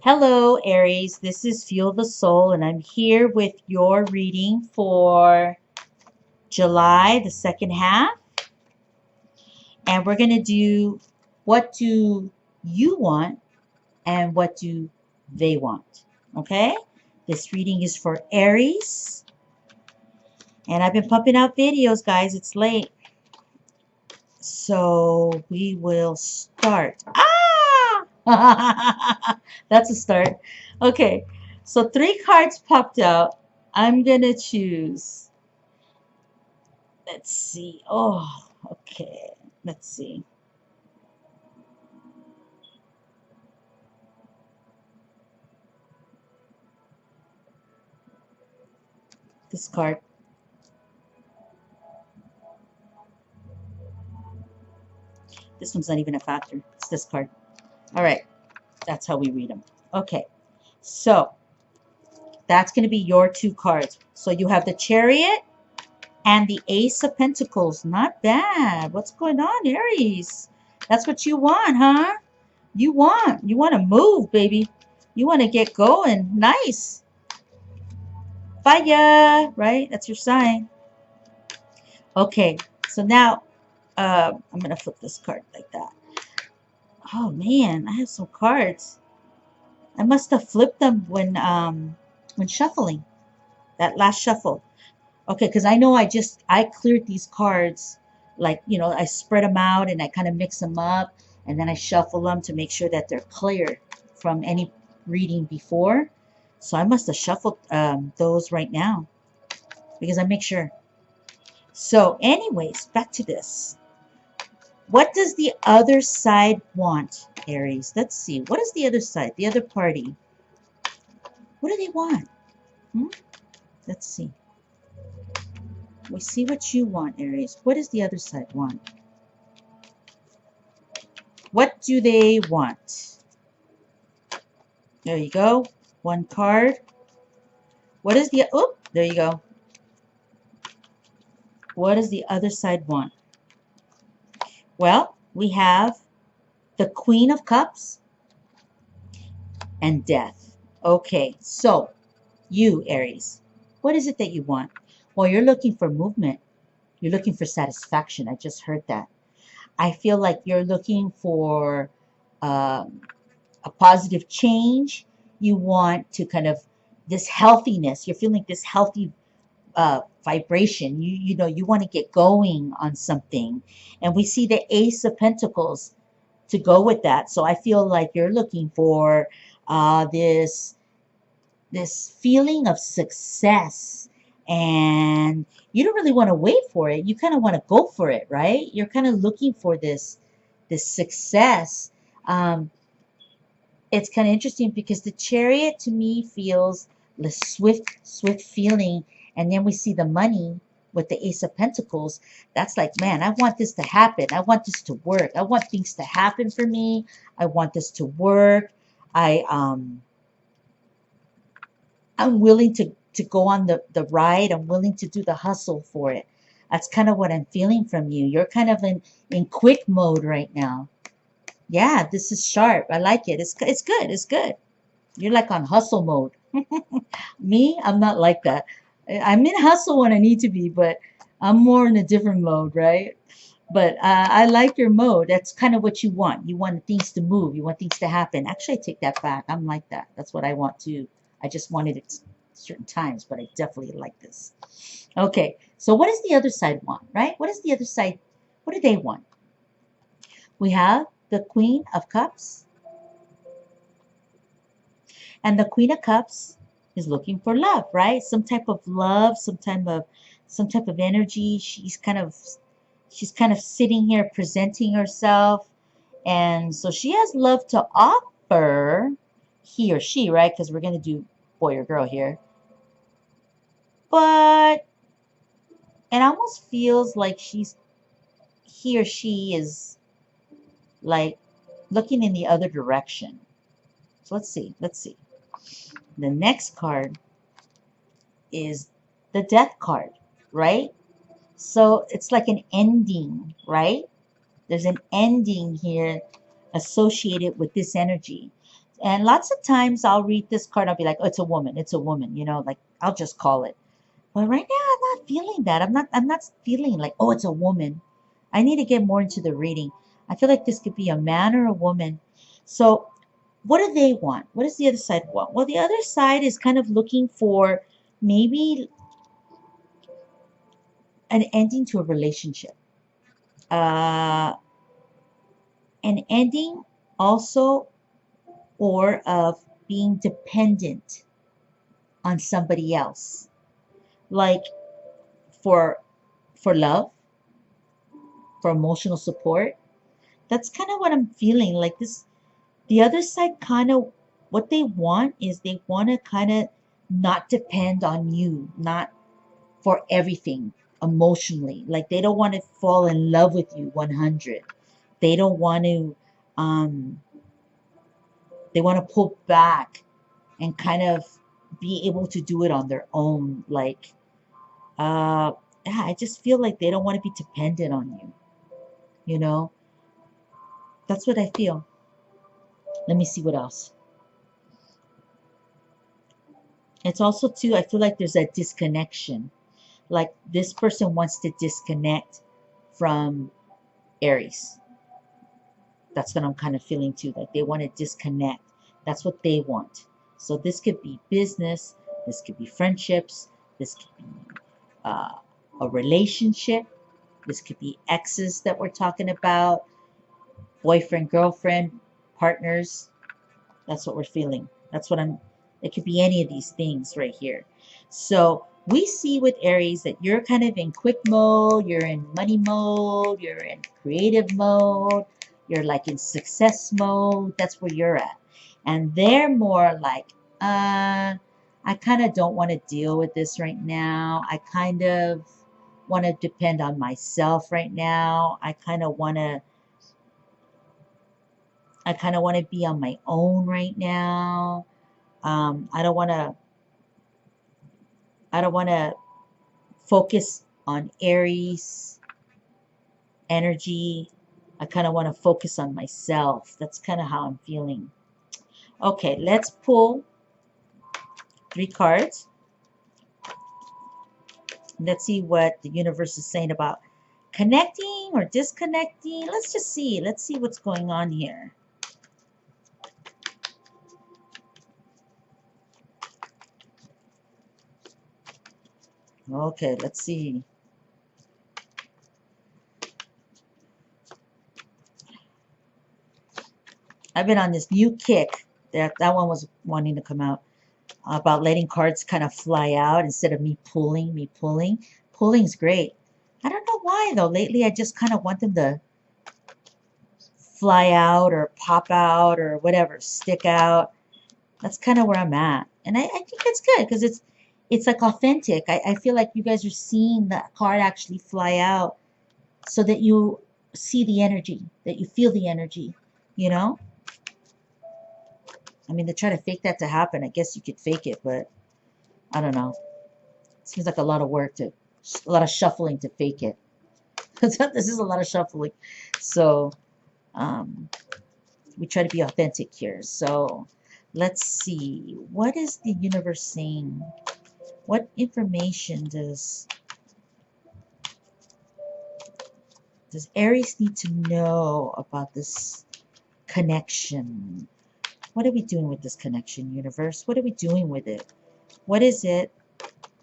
Hello, Aries. This is Fuel the Soul, and I'm here with your reading for July, the second half. And we're going to do what do you want and what do they want. Okay? This reading is for Aries. And I've been pumping out videos, guys. It's late. So we will start. Ah! That's a start. Okay. So three cards popped out. I'm going to choose. Let's see. Oh, okay. Let's see. This card. This one's not even a factor. It's this card. All right. That's how we read them. Okay. So that's going to be your two cards. So you have the Chariot and the Ace of Pentacles. Not bad. What's going on, Aries? That's what you want, huh? You want to move, baby. You want to get going. Nice. Fire, right? That's your sign. Okay, so now I'm going to flip this card like that. Oh, man, I have some cards. I must have flipped them when shuffling, that last shuffle. Okay, because I know I cleared these cards, like, I spread them out and I kind of mix them up, and then I shuffle them to make sure that they're clear from any reading before. So I must have shuffled those right now because I make sure. So anyways, back to this. What does the other side want, Aries? Let's see. What is the other side, the other party? What do they want? Let's see. We see what you want, Aries. What does the other side want? What do they want? There you go. One card. What is the... Oh, there you go. What does the other side want? Well, we have the Queen of Cups and Death. Okay, so you, Aries, what is it that you want? Well, you're looking for movement. You're looking for satisfaction. I just heard that. I feel like you're looking for a positive change. You want to kind of this healthiness. You're feeling this healthy vibration. You want to get going on something. And we see the Ace of Pentacles to go with that. So I feel like you're looking for this feeling of success, and you don't really want to wait for it. You kind of want to go for it, right? You're kind of looking for this success. It's kind of interesting because the Chariot to me feels the swift feeling, and then we see the money with the Ace of Pentacles. That's like, man, I want this to happen. I want this to work. I want things to happen for me. I want this to work. I'm willing to go on the ride. I'm willing to do the hustle for it. That's kind of what I'm feeling from you. You're kind of in quick mode right now. Yeah, this is sharp. I like it. It's good. It's good. You're like on hustle mode. Me, I'm not like that. I'm in hustle when I need to be, but I'm more in a different mode, right? But I like your mode. That's kind of what you want. You want things to move. You want things to happen. Actually, I take that back. I'm like that. That's what I want too. I just wanted it certain times, but I definitely like this. Okay, so what does the other side want, right? What is the other side? What do they want? We have the Queen of Cups. And the Queen of Cups is looking for love, right? Some type of love, some type of energy. She's kind of sitting here presenting herself. And so she has love to offer, he or she, right? Because we're going to do boy or girl here. But it almost feels like he or she is like looking in the other direction. So let's see. The next card is the Death card, right? So it's like an ending, right? There's an ending here associated with this energy. And lots of times I'll read this card, I'll be like, oh, it's a woman, it's a woman, you know, like I'll just call it. But right now I'm not feeling that. I'm not feeling like, oh, it's a woman. I need to get more into the reading. I feel like this could be a man or a woman. So what do they want? What does the other side want? Well, the other side is kind of looking for maybe an ending to a relationship. Uh, an ending also, or of being dependent on somebody else. Like for love, for emotional support. That's kind of what I'm feeling. Like this, the other side kind of, what they want is they want to kind of not depend on you, not for everything emotionally. Like they don't want to fall in love with you 100. They don't want to, um, they want to pull back and kind of be able to do it on their own. Like, yeah, I just feel like they don't want to be dependent on you. You know, that's what I feel. Let me see what else. It's also too, I feel like there's a disconnection. Like this person wants to disconnect from Aries. That's what I'm kind of feeling too. Like they want to disconnect. That's what they want. So this could be business. This could be friendships. This could be uh, a relationship. This could be exes that we're talking about. Boyfriend, girlfriend, partners. That's what we're feeling. That's what I'm, it could be any of these things right here. So we see with Aries that you're kind of in quick mode, you're in money mode, you're in creative mode, you're like in success mode. That's where you're at. And they're more like, I kind of don't want to deal with this right now. I kind of want to depend on myself right now. I kind of want to be on my own right now. I don't want to. I don't want to focus on Aries energy. I kind of want to focus on myself. That's kind of how I'm feeling. Okay, let's pull 3 cards. Let's see what the universe is saying about connecting or disconnecting. Let's just see. Let's see what's going on here. Okay, let's see. I've been on this new kick. That one was wanting to come out about letting cards kind of fly out instead of me pulling, Pulling's great. I don't know why though. Lately I just kind of want them to fly out or pop out or whatever, stick out. That's kind of where I'm at. And I think it's good because it's like authentic. I feel like you guys are seeing that card actually fly out so that you see the energy, that you feel the energy, you know? I mean, to try to fake that to happen, I guess you could fake it, but I don't know. It seems like a lot of work a lot of shuffling to fake it. This is a lot of shuffling. So, we try to be authentic here. So, let's see. What is the universe saying? What information does Aries need to know about this connection? What are we doing with this connection, universe? What are we doing with it? What is it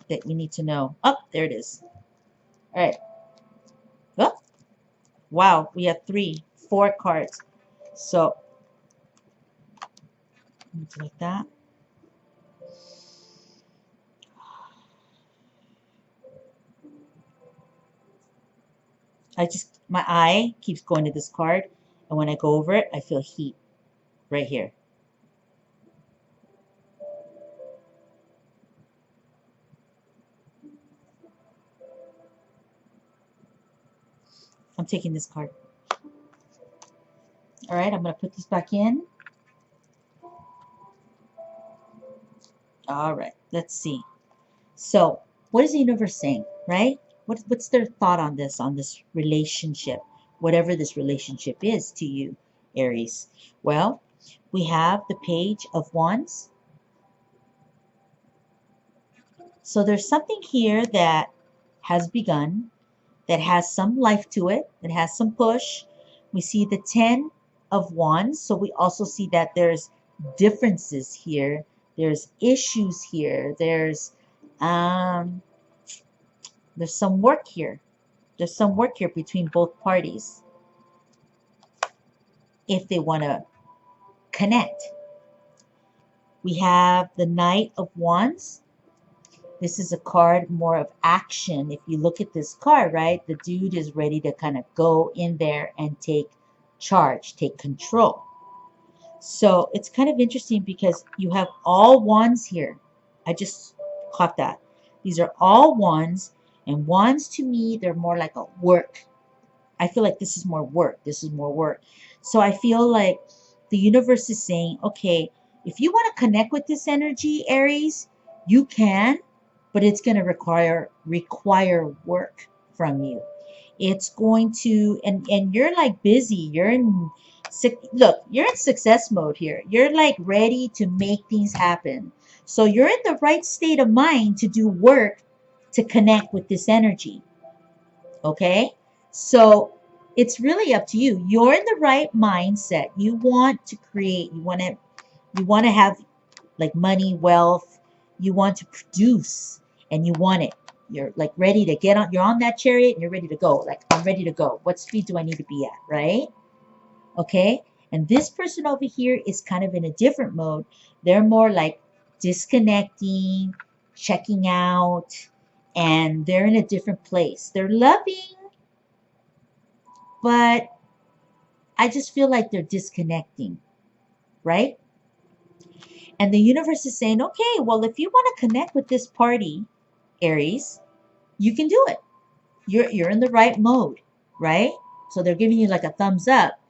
that we need to know? Oh, there it is. All right. Oh, wow, we have 4 cards. So, like that. My eye keeps going to this card, and when I go over it, I feel heat right here. I'm taking this card. All right, I'm going to put this back in. All right, let's see. So, what is the universe saying, right? What's their thought on this relationship, whatever this relationship is to you, Aries? Well, We have the Page of Wands. So there's something here that has begun, that has some life to it, that has some push. We see the Ten of Wands, so we also see that there's differences here. There's issues here. Um, there's some work here. There's some work here between both parties if they want to connect. We have the Knight of Wands. This is a card more of action. If you look at this card, right, the dude is ready to kind of go in there and take charge, take control. So it's kind of interesting because you have all wands here. I just caught that. These are all wands, and wands to me, they're more like a work. I feel like this is more work. This is more work. So I feel like the universe is saying, okay, if you want to connect with this energy, Aries, you can, but it's going to require work from you. It's going to, and you're like busy. You're in, look, you're in success mode here. You're like ready to make things happen. So you're in the right state of mind to do work to connect with this energy. Okay? So it's really up to you. You're in the right mindset. You want to create, you want to have like money, wealth, you want to produce and you want it. You're like ready to get on, you're on that chariot and you're ready to go. Like, I'm ready to go. What speed do I need to be at, right? Okay? And this person over here is kind of in a different mode. They're more like disconnecting, checking out, and they're in a different place. They're loving, but I just feel like they're disconnecting, right? And the universe is saying, okay, well, if you want to connect with this party, Aries, you can do it. You're in the right mode, right? So they're giving you like a thumbs up,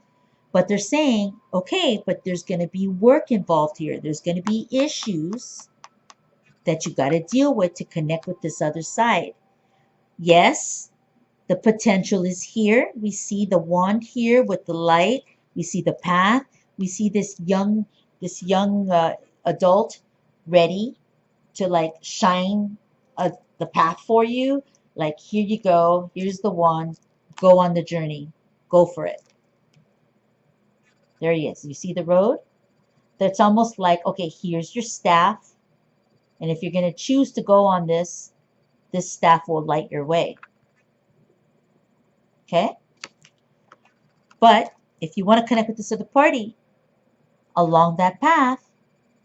but they're saying, okay, but there's going to be work involved here. There's going to be issues that you got to deal with to connect with this other side. Yes, the potential is here. We see the wand here with the light. We see the path. We see this young adult ready to like shine the path for you. Like, here you go. Here's the wand. Go on the journey. Go for it. There he is. You see the road? That's almost like, okay, here's your staff. And if you're going to choose to go on this staff will light your way. Okay? But if you want to connect with this other party, along that path,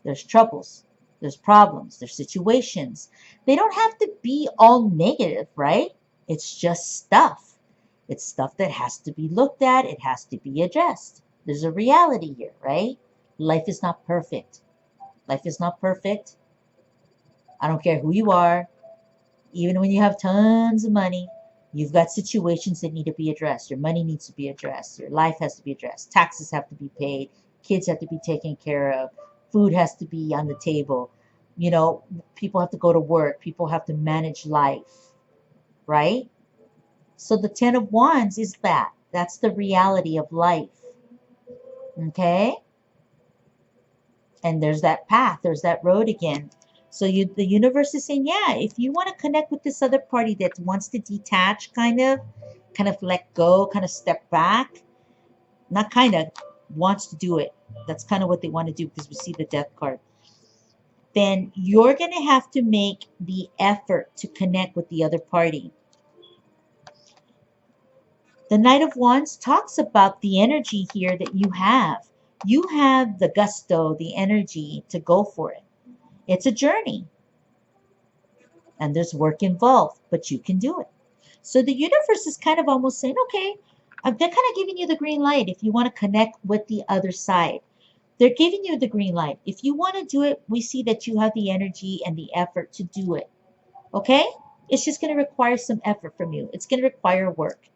there's troubles, there's problems, there's situations. They don't have to be all negative, right? It's just stuff. It's stuff that has to be looked at. It has to be addressed. There's a reality here, right? Life is not perfect. Life is not perfect. I don't care who you are. Even when you have tons of money, you've got situations that need to be addressed. Your money needs to be addressed. Your life has to be addressed. Taxes have to be paid. Kids have to be taken care of. Food has to be on the table. You know, people have to go to work. People have to manage life, right? So the Ten of Wands is that. That's the reality of life. Okay? And there's that path. There's that road again. So the universe is saying, yeah, if you want to connect with this other party that wants to detach, kind of let go, kind of step back, not kind of, wants to do it. That's kind of what they want to do because we see the Death card. Then you're going to have to make the effort to connect with the other party. The Knight of Wands talks about the energy here that you have. You have the gusto, the energy to go for it. It's a journey. And there's work involved, but you can do it. So the universe is kind of almost saying, okay, they're kind of giving you the green light if you want to connect with the other side. They're giving you the green light. If you want to do it, we see that you have the energy and the effort to do it. Okay? It's just going to require some effort from you. It's going to require work.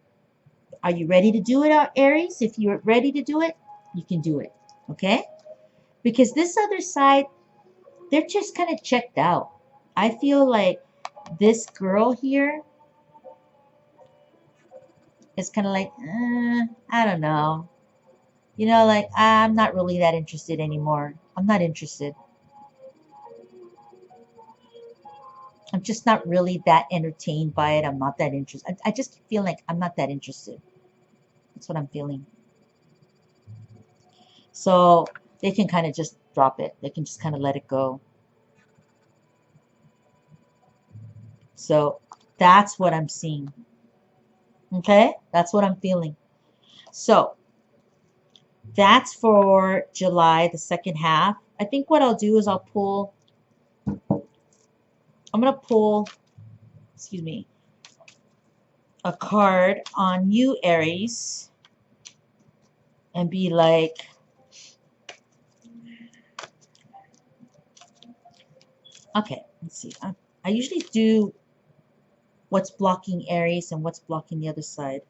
Are you ready to do it, Aries? If you're ready to do it, you can do it. Okay? Because this other side, they're just kind of checked out. I feel like this girl here is kind of like, I don't know. You know, like, I'm not really that interested anymore. I'm not interested. I'm just not really that entertained by it. I'm not that interested. I just feel like I'm not that interested. That's what I'm feeling. So they can kind of just drop it. They can just kind of let it go. So that's what I'm seeing. Okay? That's what I'm feeling. So that's for July, the second half. I think what I'll do is I'm going to pull, excuse me, a card on you, Aries, and be like, okay, let's see. I usually do what's blocking Aries and what's blocking the other side.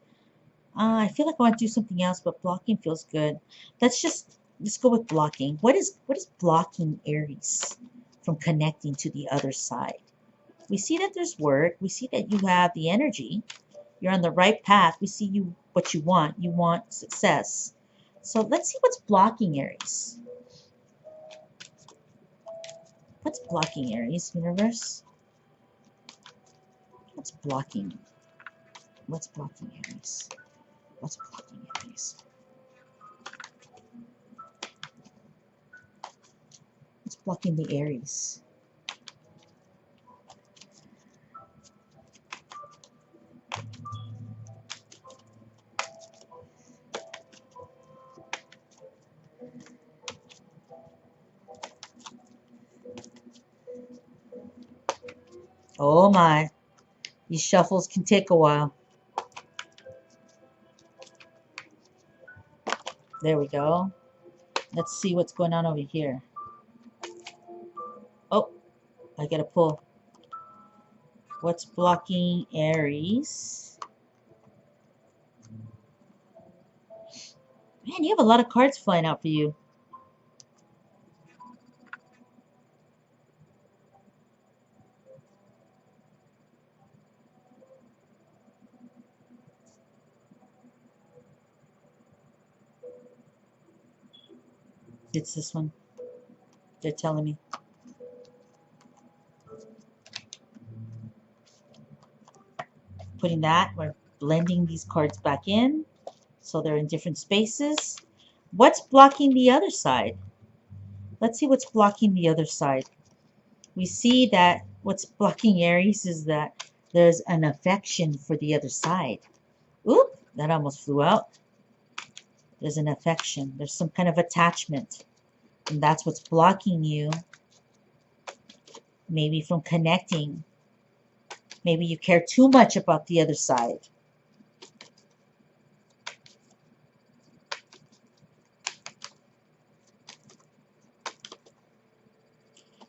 I feel like I want to do something else, but blocking feels good. Let's go with blocking. What is blocking Aries from connecting to the other side? We see that there's work. We see that you have the energy. You're on the right path. We see what you want. You want success. So let's see what's blocking Aries. What's blocking Aries, universe? What's blocking? What's blocking Aries? What's blocking Aries? What's blocking the Aries? Oh my. These shuffles can take a while. There we go. Let's see what's going on over here. Oh, I gotta pull. What's blocking Aries? Man, you have a lot of cards flying out for you. It's this one. They're telling me. Putting that, we're blending these cards back in so they're in different spaces. What's blocking the other side? Let's see what's blocking the other side. We see that what's blocking Aries is that there's an affection for the other side. Oop, that almost flew out. There's an affection. There's some kind of attachment. And that's what's blocking you, maybe from connecting. Maybe you care too much about the other side.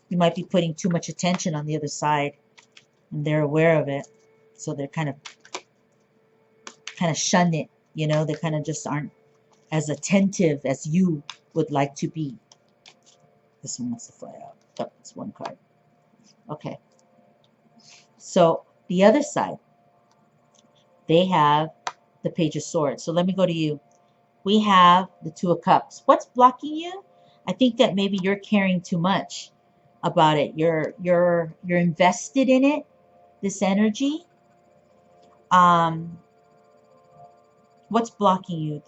You might be putting too much attention on the other side, and they're aware of it. So they're kind of shun it. You know, they kind of just aren't as attentive as you would like to be. This one wants to fly out. Oh, it's one card. Okay. So the other side, they have the Page of Swords. So let me go to you. We have the Two of Cups. What's blocking you? I think that maybe you're caring too much about it. You're invested in it, this energy. What's blocking you?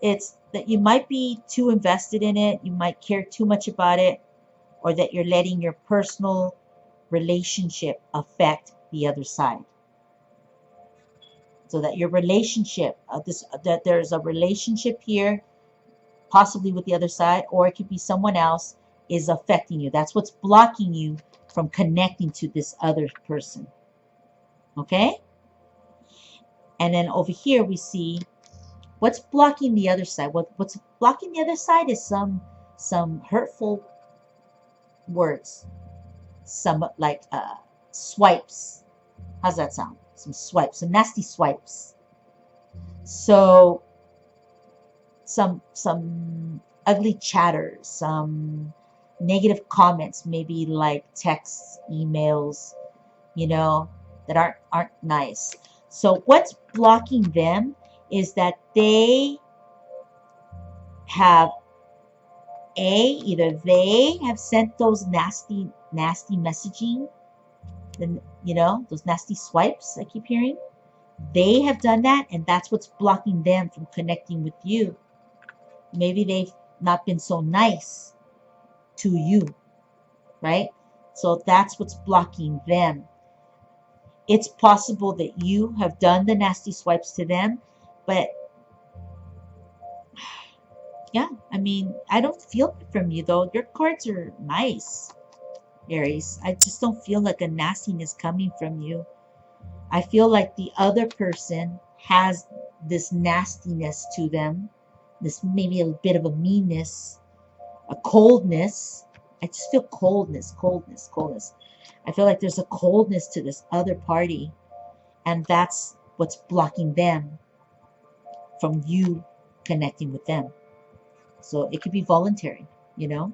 It's that you might be too invested in it. You might care too much about it, or that you're letting your personal relationship affect the other side. So that your relationship, that there's a relationship here, possibly with the other side, or it could be someone else, is affecting you. That's what's blocking you from connecting to this other person. Okay? And then over here we see what's blocking the other side. What's blocking the other side is some hurtful words. Some like swipes. How's that sound? Some swipes, some nasty swipes. So some ugly chatter, some negative comments, maybe like texts, emails, you know, that aren't nice. So what's blocking them is that they have either they have sent those nasty messaging, then those nasty swipes I keep hearing. They have done that, and that's what's blocking them from connecting with you. Maybe they've not been so nice to you, right? So that's what's blocking them. It's possible that you have done the nasty swipes to them, but yeah, I mean, I don't feel it from you though. Your cards are nice, Aries. I just don't feel like a nastiness coming from you. I feel like the other person has this nastiness to them, this maybe a bit of a meanness, a coldness. I just feel coldness, coldness, coldness. I feel like there's a coldness to this other party, and that's what's blocking them from you connecting with them. So it could be voluntary, you know?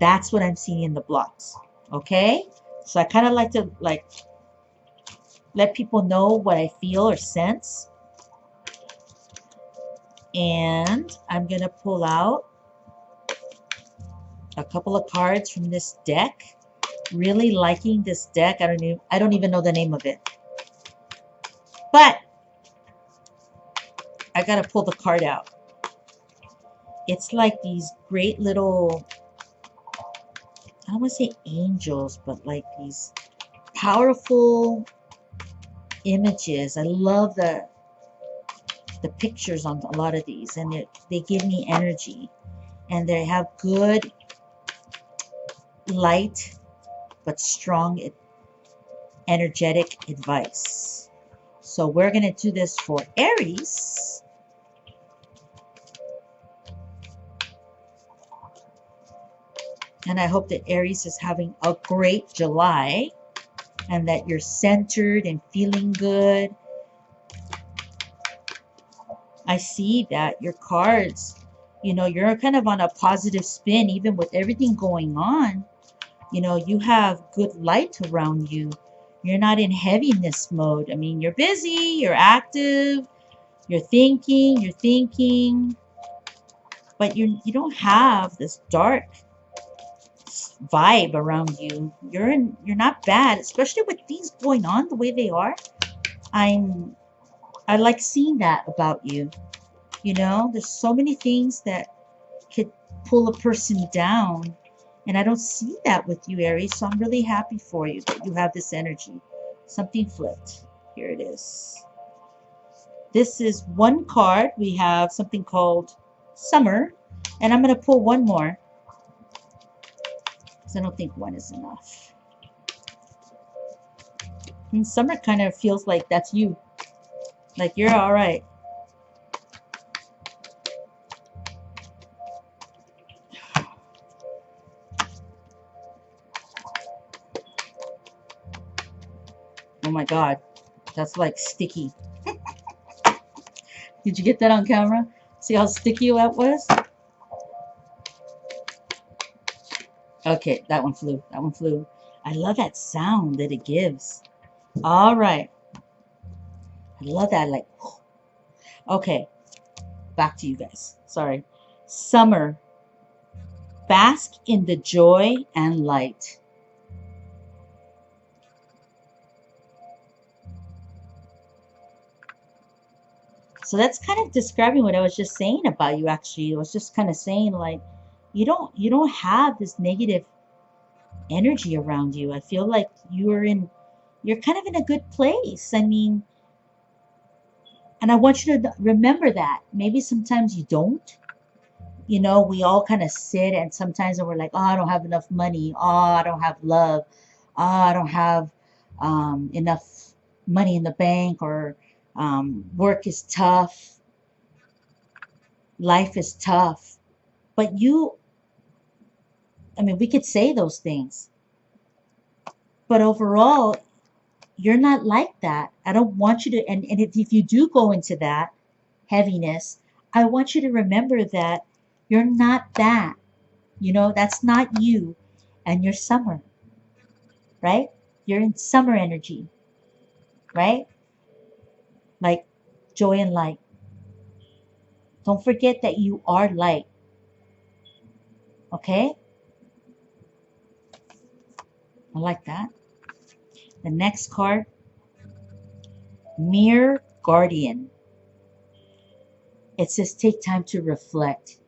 That's what I'm seeing in the blocks. Okay? So I kind of like to let people know what I feel or sense. And I'm going to pull out a couple of cards from this deck. Really liking this deck. I don't even know the name of it. But I got to pull the card out. It's like these great little, I don't want to say angels, but like these powerful images. I love the pictures on a lot of these, and they give me energy, and they have good light but strong energetic advice. So we're going to do this for Aries. And I hope that Aries is having a great July, and that you're centered and feeling good. I see that your cards, you're kind of on a positive spin, even with everything going on. You have good light around you. You're not in heaviness mode. I mean, you're busy, you're active, you're thinking, but you don't have this dark vibe around you. You're not bad, especially with things going on the way they are. I like seeing that about you. There's so many things that could pull a person down, and I don't see that with you, Aries. So I'm really happy for you that you have this energy. Something flipped. Here it is. This is one card. We have something called Summer, and I'm going to pull one more because I don't think one is enough. And Summer kind of feels like that's you. Like you're all right. Oh my God, that's like sticky. Did you get that on camera? See how sticky that was? Okay, that one flew. That one flew. I love that sound that it gives. All right. I love that. Like, okay, back to you guys. Sorry. Summer. Bask in the joy and light. So that's kind of describing what I was just saying about you. Actually, I was just kind of saying like you don't have this negative energy around you. I feel like you're kind of in a good place. I mean, and I want you to remember that. Maybe sometimes you don't. We all kind of sit, and sometimes we're like, oh, I don't have enough money. Oh, I don't have love. Oh, I don't have enough money in the bank, or work is tough. Life is tough. But I mean, we could say those things. But overall, you're not like that. I don't want you to, and if you do go into that heaviness, I want you to remember that you're not that. That's not you, and you're summer, right? You're in summer energy, right? Like joy and light. Don't forget that you are light. Okay? I like that. The next card, Mirror Guardian. It says take time to reflect.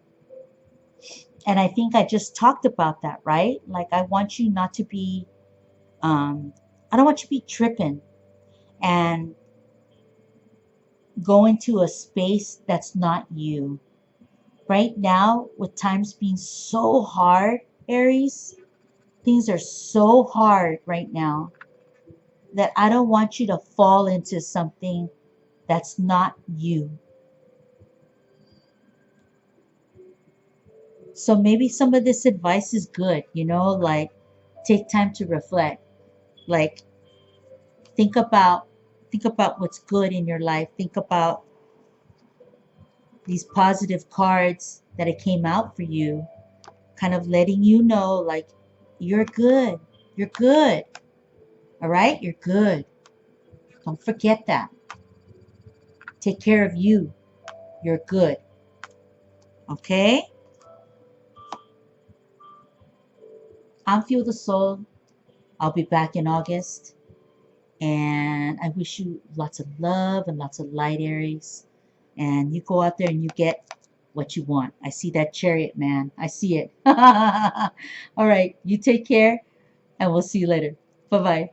And I think I just talked about that, right? Like I want you not to be, I don't want you to be tripping and go into a space that's not you. Right now, with times being so hard, Aries, things are so hard right now that I don't want you to fall into something that's not you. So maybe some of this advice is good, like take time to reflect. Like think about think about what's good in your life. Think about these positive cards that it came out for you, kind of letting you know like you're good. You're good. All right? You're good. Don't forget that. Take care of you. You're good. Okay? I'm Feel the Soul. I'll be back in August. And I wish you lots of love and lots of light, Aries. And you go out there and you get what you want. I see that chariot, man. I see it. All right. You take care and we'll see you later. Bye-bye.